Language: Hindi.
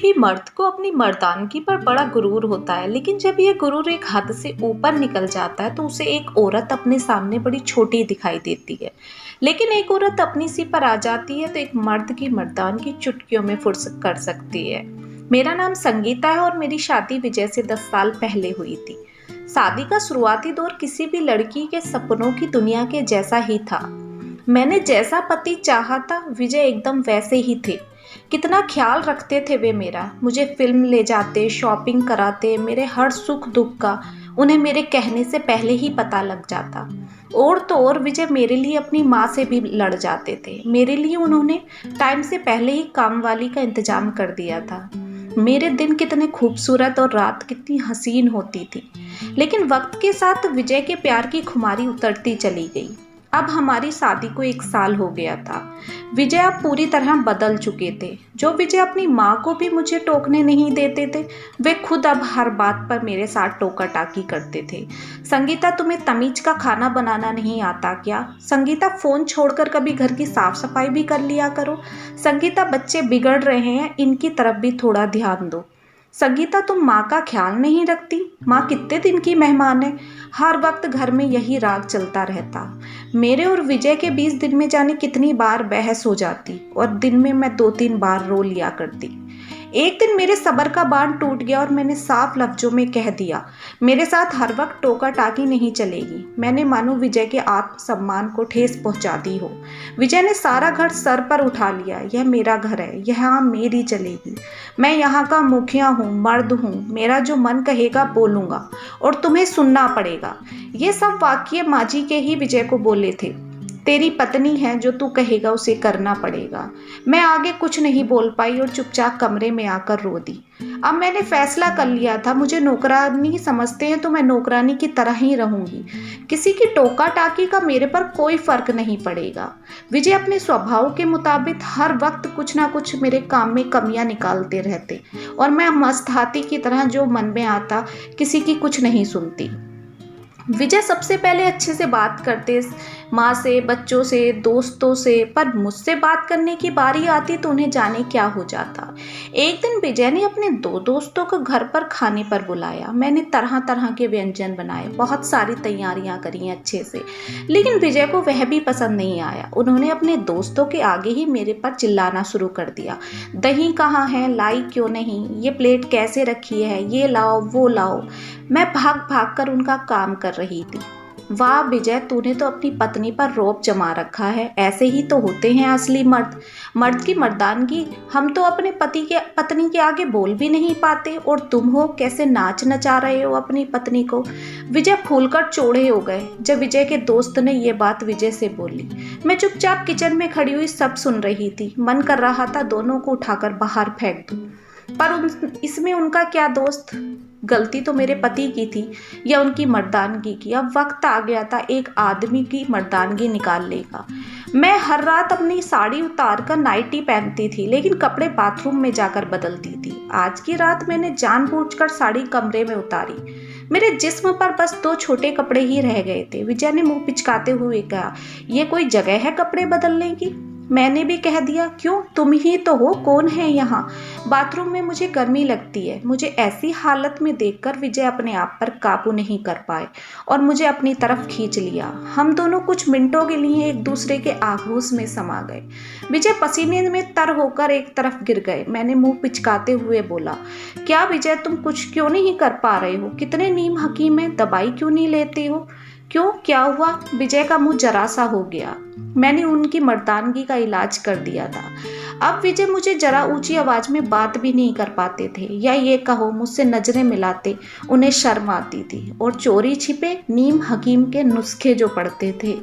कि मर्द को अपनी मर्दानगी पर बड़ा गुरूर होता है, लेकिन जब ये गुरूर एक हद से ऊपर निकल जाता है तो उसे एक औरत अपने सामने बड़ी छोटी दिखाई देती है। लेकिन एक औरत अपनी सी पर आ जाती है तो एक मर्द की मर्दानगी चुटकियों में फुर्सत कर सकती है। मेरा नाम संगीता है और मेरी शादी विजय से 10 साल पहले हुई थी। शादी का शुरुआती दौर किसी भी लड़की के सपनों की दुनिया के जैसा ही था। मैंने जैसा पति चाहा था, विजय एकदम वैसे ही थे। कितना ख्याल रखते थे वे मेरा, मुझे फिल्म ले जाते, शॉपिंग कराते, मेरे हर सुख दुख का उन्हें मेरे कहने से पहले ही पता लग जाता। और तो और विजय मेरे लिए अपनी माँ से भी लड़ जाते थे। मेरे लिए उन्होंने टाइम से पहले ही काम वाली का इंतजाम कर दिया था। मेरे दिन कितने खूबसूरत और रात कितनी हसीन होती थी। लेकिन वक्त के साथ विजय के प्यार की खुमारी उतरती चली गई। अब हमारी शादी को 1 साल हो गया था। विजय अब पूरी तरह बदल चुके थे। जो विजय अपनी माँ को भी मुझे टोकने नहीं देते थे, वे खुद अब हर बात पर मेरे साथ टोका टाकी करते थे। संगीता, तुम्हें तमीज का खाना बनाना नहीं आता क्या? संगीता, फोन छोड़कर कभी घर की साफ सफाई भी कर लिया करो। संगीता, बच्चे बिगड़ रहे हैं, इनकी तरफ भी थोड़ा ध्यान दो। संगीता, तुम माँ का ख्याल नहीं रखती। माँ कितने दिन की मेहमान है। हर वक्त घर में यही राग चलता रहता। मेरे और विजय के बीच दिन में जाने कितनी बार बहस हो जाती और दिन में मैं 2-3 बार रो लिया करती। एक दिन मेरे सब्र का बांध टूट गया और मैंने साफ लफ्जों में कह दिया, मेरे साथ हर वक्त टोका टाकी नहीं चलेगी। मैंने मानो विजय के आत्मसम्मान को ठेस पहुंचा दी हो। विजय ने सारा घर सर पर उठा लिया। यह मेरा घर है, यहाँ मेरी चलेगी। मैं यहाँ का मुखिया हूँ, मर्द हूँ। मेरा जो मन कहेगा बोलूँगा और तुम्हें सुनना पड़ेगा। ये सब वाक्य माँ जी के ही विजय को बोले थे। तेरी पत्नी है, जो तू कहेगा उसे करना पड़ेगा। मैं आगे कुछ नहीं बोल पाई और चुपचाप कमरे में आकर रो दी। अब मैंने फैसला कर लिया था, मुझे नौकरानी समझते हैं तो मैं नौकरानी की तरह ही रहूंगी। किसी की टोका टाकी का मेरे पर कोई फर्क नहीं पड़ेगा। विजय अपने स्वभाव के मुताबिक हर वक्त कुछ ना कुछ मेरे काम में कमियां निकालते रहते और मैं मस्त हाथी की तरह जो मन में आता किसी की कुछ नहीं सुनती। विजय सबसे पहले अच्छे से बात करते, माँ से, बच्चों से, दोस्तों से, पर मुझसे बात करने की बारी आती तो उन्हें जाने क्या हो जाता। एक दिन विजय ने अपने 2 दोस्तों को घर पर खाने पर बुलाया। मैंने तरह तरह के व्यंजन बनाए, बहुत सारी तैयारियां करी अच्छे से, लेकिन विजय को वह भी पसंद नहीं आया। उन्होंने अपने दोस्तों के आगे ही मेरे पर चिल्लाना शुरू कर दिया। दही कहाँ है, लाई क्यों नहीं, ये प्लेट कैसे रखी है, ये लाओ वो लाओ। मैं भाग भाग कर उनका काम कर रही थी। वाह विजय, तूने तो अपनी पत्नी पर रौब जमा रखा है। ऐसे ही तो होते हैं असली मर्द। मर्द की मर्दानगी। हम तो अपने पत्नी के आगे बोल भी नहीं पाते और तुम हो कैसे नाच नचा रहे हो अपनी पत्नी को। विजय फूलकर चौड़े हो गए जब विजय के दोस्त ने ये बात विजय से बोली। मैं चुपचाप किचन में खड़ी हुई सब सुन रही थी। मन कर रहा था दोनों को उठाकर बाहर फेंक दूं, पर इसमें उनका क्या दोस्त। गलती तो मेरे पति की थी या उनकी मर्दानगी की। अब वक्त आ गया था एक आदमी की मर्दानगी निकालने का। मैं हर रात अपनी साड़ी उतार कर नाइटी पहनती थी, लेकिन कपड़े बाथरूम में जाकर बदलती थी। आज की रात मैंने जानबूझकर साड़ी कमरे में उतारी। मेरे जिस्म पर बस 2 छोटे कपड़े ही रह गए थे। विजय ने मुंह पिचकाते हुए कहा, ये कोई जगह है कपड़े बदलने की? मैंने भी कह दिया, क्यों, तुम ही तो हो, कौन है यहाँ? बाथरूम में मुझे गर्मी लगती है। मुझे ऐसी हालत में देखकर विजय अपने आप पर काबू नहीं कर पाए और मुझे अपनी तरफ खींच लिया। हम दोनों कुछ मिनटों के लिए एक दूसरे के आगोश में समा गए। विजय पसीने में तर होकर एक तरफ गिर गए। मैंने मुंह पिचकाते हुए बोला, क्या विजय, तुम कुछ क्यों नहीं कर पा रहे हो? कितने नीम हकीम है, दवाई क्यों नहीं लेते हो? क्यों, क्या हुआ? विजय का मुंह जरा सा हो गया। मैंने उनकी मर्दानगी का इलाज कर दिया था। अब विजय मुझे जरा ऊंची आवाज में बात भी नहीं कर पाते थे, या ये कहो मुझसे नजरें मिलाते उन्हें शर्म आती थी और चोरी छिपे नीम हकीम के नुस्खे जो पढ़ते थे।